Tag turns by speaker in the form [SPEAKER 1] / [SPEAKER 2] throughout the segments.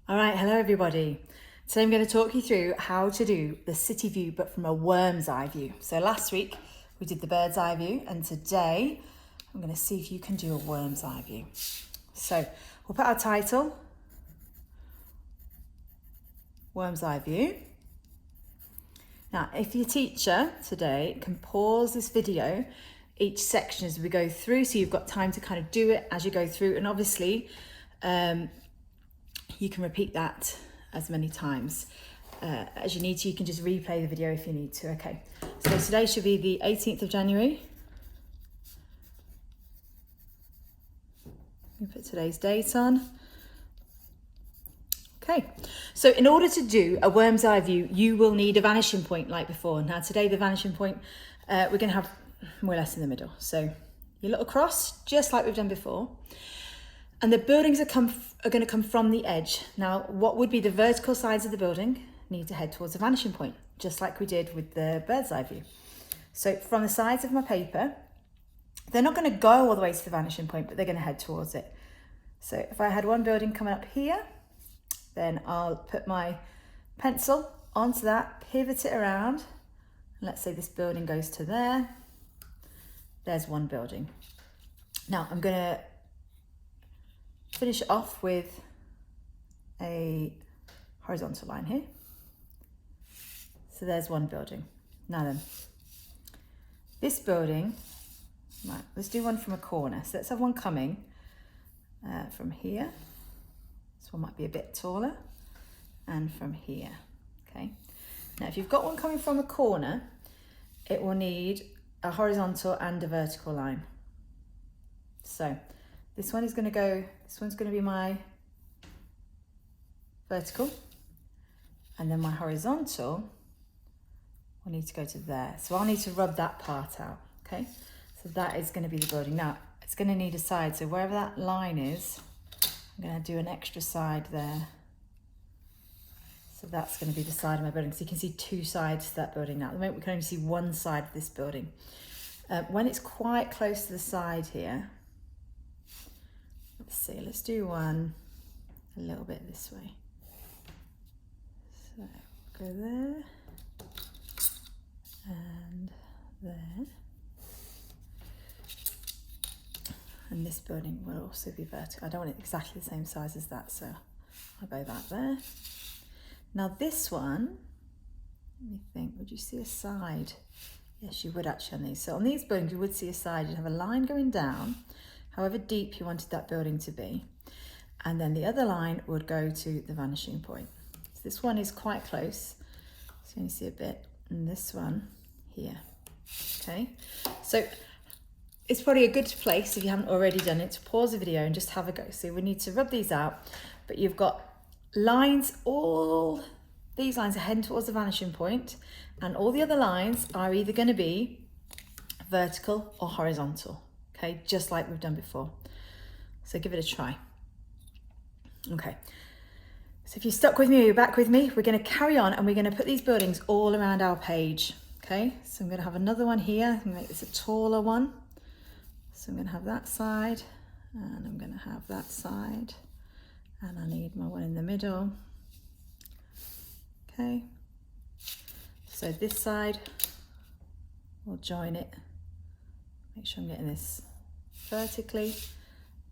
[SPEAKER 1] All right, hello everybody. Today I'm going to talk you through how to do the city view but from a worm's eye view. So last week we did the bird's eye view and today I'm going to see if you can do a worm's eye view. So we'll put our title, worm's eye view. Now if your teacher today can pause this video each section as we go through so you've got time to kind of do it as you go through, and obviously you can repeat that as many times as you need to. You can just replay the video if you need to. Okay, so today should be the 18th of January. We put today's date on. Okay, so in order to do a worm's eye view, you will need a vanishing point like before. Now today the vanishing point we're going to have more or less in the middle. So your little cross, just like we've done before. And the buildings are going to come from the edge. Now, what would be the vertical sides of the building need to head towards the vanishing point, just like we did with the bird's eye view. So from the sides of my paper, they're not going to go all the way to the vanishing point, but they're going to head towards it. So if I had one building coming up here, then I'll put my pencil onto that, pivot it around. And let's say this building goes to there. There's one building. Now I'm going to finish it off with a horizontal line here. So there's one building. Now then, this building, right, let's do one from a corner. So let's have one coming from here. This one might be a bit taller, and from here, okay? Now, if you've got one coming from a corner, it will need a horizontal and a vertical line. So this one is going to go, this one's going to be my vertical, and then my horizontal will need to go to there. So I'll need to rub that part out, okay? So that is going to be the building. Now, it's going to need a side, so wherever that line is, I'm going to do an extra side there. So that's going to be the side of my building. So you can see two sides to that building now. At the moment, we can only see one side of this building. When it's quite close to the side here, let's see, let's do one a little bit this way. So go there and there. And this building will also be vertical. I don't want it exactly the same size as that, so I'll go that there. Now this one, let me think, would you see a side? Yes, you would actually on these. So on these buildings, you would see a side. You'd have a line going down, however deep you wanted that building to be. And then the other line would go to the vanishing point. So this one is quite close, so you can see a bit, and this one here, okay? So it's probably a good place, if you haven't already done it, to pause the video and just have a go. So we need to rub these out, but you've got lines, all these lines are heading towards the vanishing point, and all the other lines are either going to be vertical or horizontal, okay, just like we've done before. So give it a try. Okay, so if you're stuck with me or you're back with me, we're going to carry on and we're going to put these buildings all around our page. Okay, so I'm going to have another one here. I'm going to make this a taller one. So I'm going to have that side, and I'm going to have that side, and I need my one in the middle. Okay, so this side, we'll join it. Make sure I'm getting this vertically.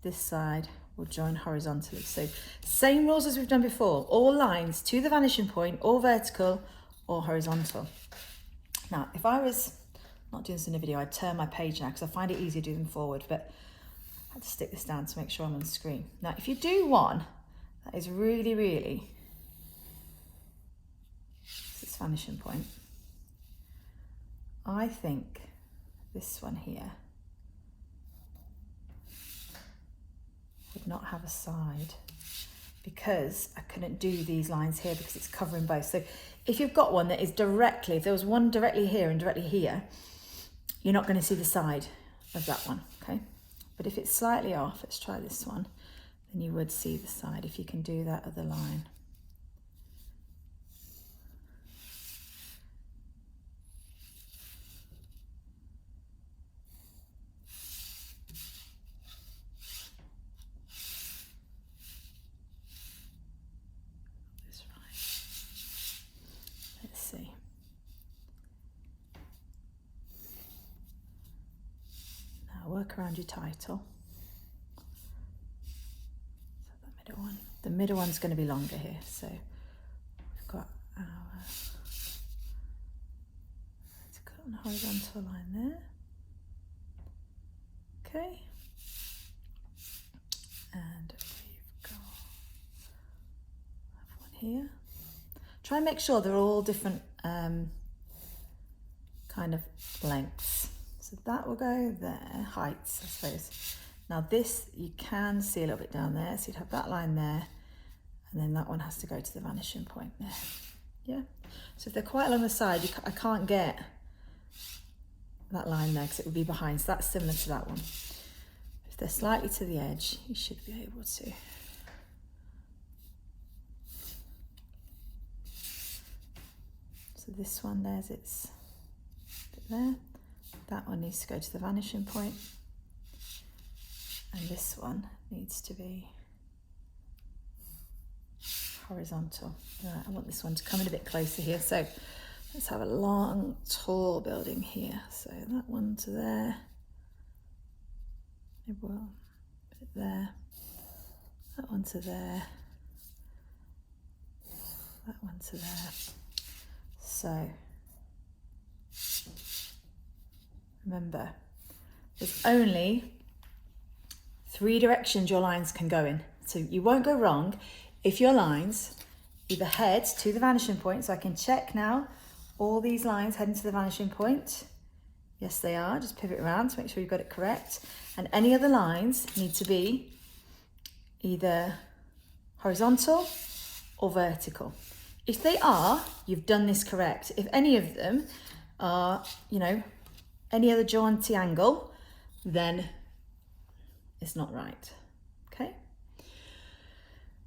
[SPEAKER 1] This side will join horizontally. So same rules as we've done before. All lines to the vanishing point, all vertical or horizontal. Now, if I was not doing this in a video, I'd turn my page now because I find it easier to do them forward, but I had to stick this down to make sure I'm on the screen. Now, if you do one that is really, really, this vanishing point, I think this one here would not have a side because I couldn't do these lines here because it's covering both. So if you've got one that is directly, if there was one directly here and directly here, you're not going to see the side of that one, okay? But if it's slightly off, let's try this one, then you would see the side if you can do that other line. work around your title. So the middle one. The middle one's going to be longer here, so we've got our vertical and horizontal line there. Okay. And we've got one here. Try and make sure they're all different kind of lengths. So that will go there, heights, I suppose. Now this, you can see a little bit down there, so you'd have that line there, and then that one has to go to the vanishing point there. Yeah. So if they're quite along the side, I can't get that line there because it would be behind, so that's similar to that one. If they're slightly to the edge, you should be able to. So this one, there's its bit there. That one needs to go to the vanishing point. And this one needs to be horizontal. Right, I want this one to come in a bit closer here. So let's have a long, tall building here. So that one to there. Maybe we'll put it there. That one to there. That one to there. So remember, there's only 3 directions your lines can go in. So you won't go wrong if your lines either head to the vanishing point. So I can check now, all these lines heading to the vanishing point. Yes, they are. Just pivot around to make sure you've got it correct. And any other lines need to be either horizontal or vertical. If they are, you've done this correct. If any of them are, you know, any other jaunty angle, then it's not right. Okay.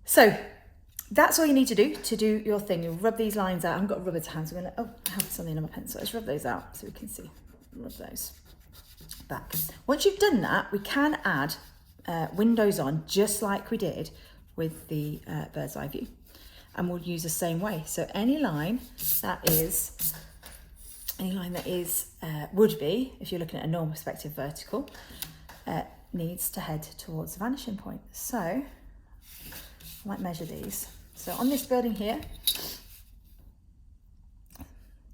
[SPEAKER 1] So that's all you need to do your thing. You rub these lines out. I haven't got rubber to hand, so I'm gonna, I have something on my pencil. Let's rub those out so we can see. Rub those back. Once you've done that, we can add windows on just like we did with the bird's eye view. And we'll use the same way. So any line that is, would be, if you're looking at a normal perspective vertical, needs to head towards the vanishing point. So I might measure these. So on this building here,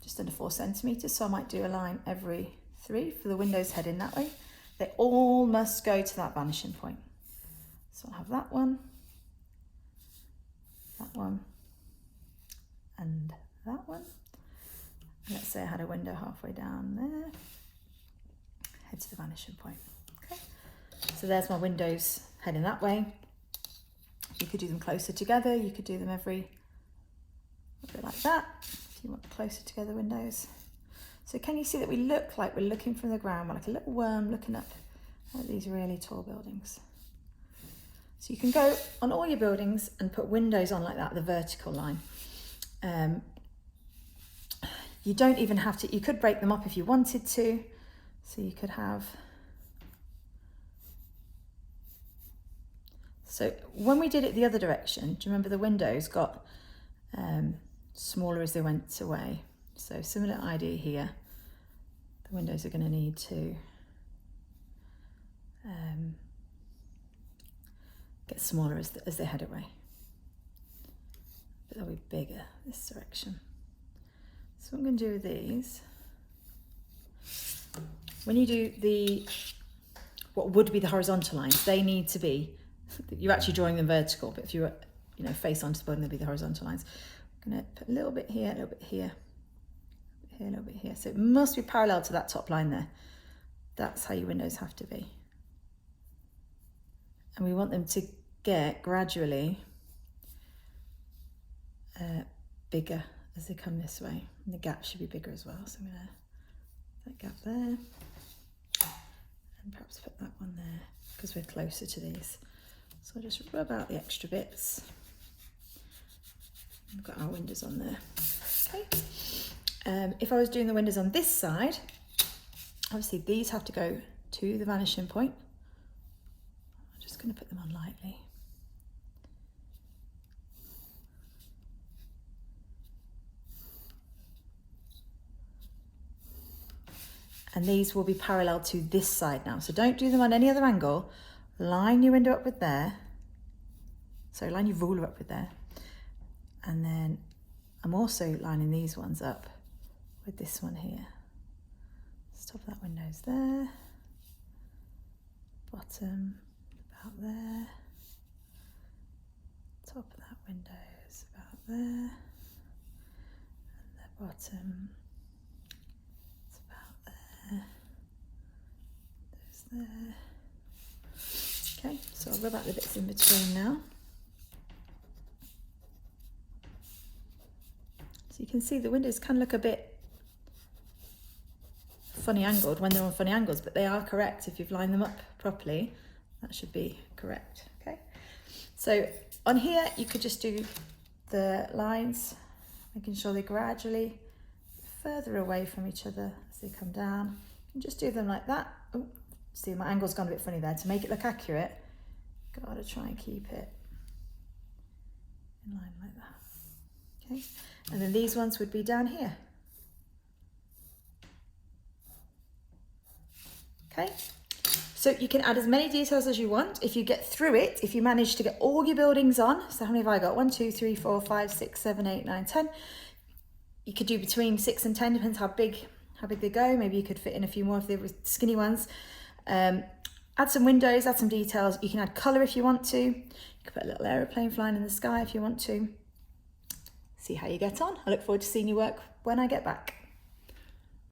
[SPEAKER 1] just under 4 centimeters. So I might do a line every 3 for the windows heading that way. They all must go to that vanishing point. So I'll have that one, and that one. And let's say I had a window halfway down there, head to the vanishing point. Okay, so there's my windows heading that way. You could do them closer together. You could do them a bit like that if you want closer together windows. So can you see that we look like we're looking from the ground? We're like a little worm looking up at these really tall buildings. So you can go on all your buildings and put windows on like that, the vertical line. You don't even have to, you could break them up if you wanted to. So you could have, so when we did it the other direction, do you remember the windows got smaller as they went away? So similar idea here. The windows are going to need to get smaller as they head away. But they'll be bigger this direction. So what I'm going to do with these, when you do what would be the horizontal lines, they need to be, you're actually drawing them vertical, but if you were, face onto the building, they'll be the horizontal lines. I'm going to put a little bit here, a little bit here, a little bit here. So it must be parallel to that top line there. That's how your windows have to be. And we want them to get gradually bigger as they come this way. And the gap should be bigger as well. So I'm going to put that gap there. And perhaps put that one there because we're closer to these. So I'll just rub out the extra bits. We've got our windows on there. Okay. If I was doing the windows on this side, obviously these have to go to the vanishing point. I'm just going to put them on lightly. and these will be parallel to this side now. So don't do them on any other angle. Line your window up with there. So line your ruler up with there. And then I'm also lining these ones up with this one here. So top of that window's there. Bottom, about there. Top of that window's about there. And the bottom, it's about there. There's there. Okay, so I'll rub out the bits in between now. So you can see the windows can look a bit funny angled when they're on funny angles, but they are correct. If you've lined them up properly, that should be correct. Okay, so on here you could just do the lines, making sure they're gradually further away from each other as they come down, and just do them like that. Oh, see, my angle's gone a bit funny there. To make it look accurate, gotta try and keep it in line like that. Okay, and then these ones would be down here. Okay, so you can add as many details as you want. If you get through it, if you manage to get all your buildings on, so how many have I got? 1, 2, 3, 4, 5, 6, 7, 8, 9, 10. You could do between 6 and 10, depends how big they go. Maybe you could fit in a few more if they were skinny ones. Add some windows, add some details. You can add colour if you want to. You can put a little aeroplane flying in the sky if you want to. See how you get on. I look forward to seeing your work when I get back.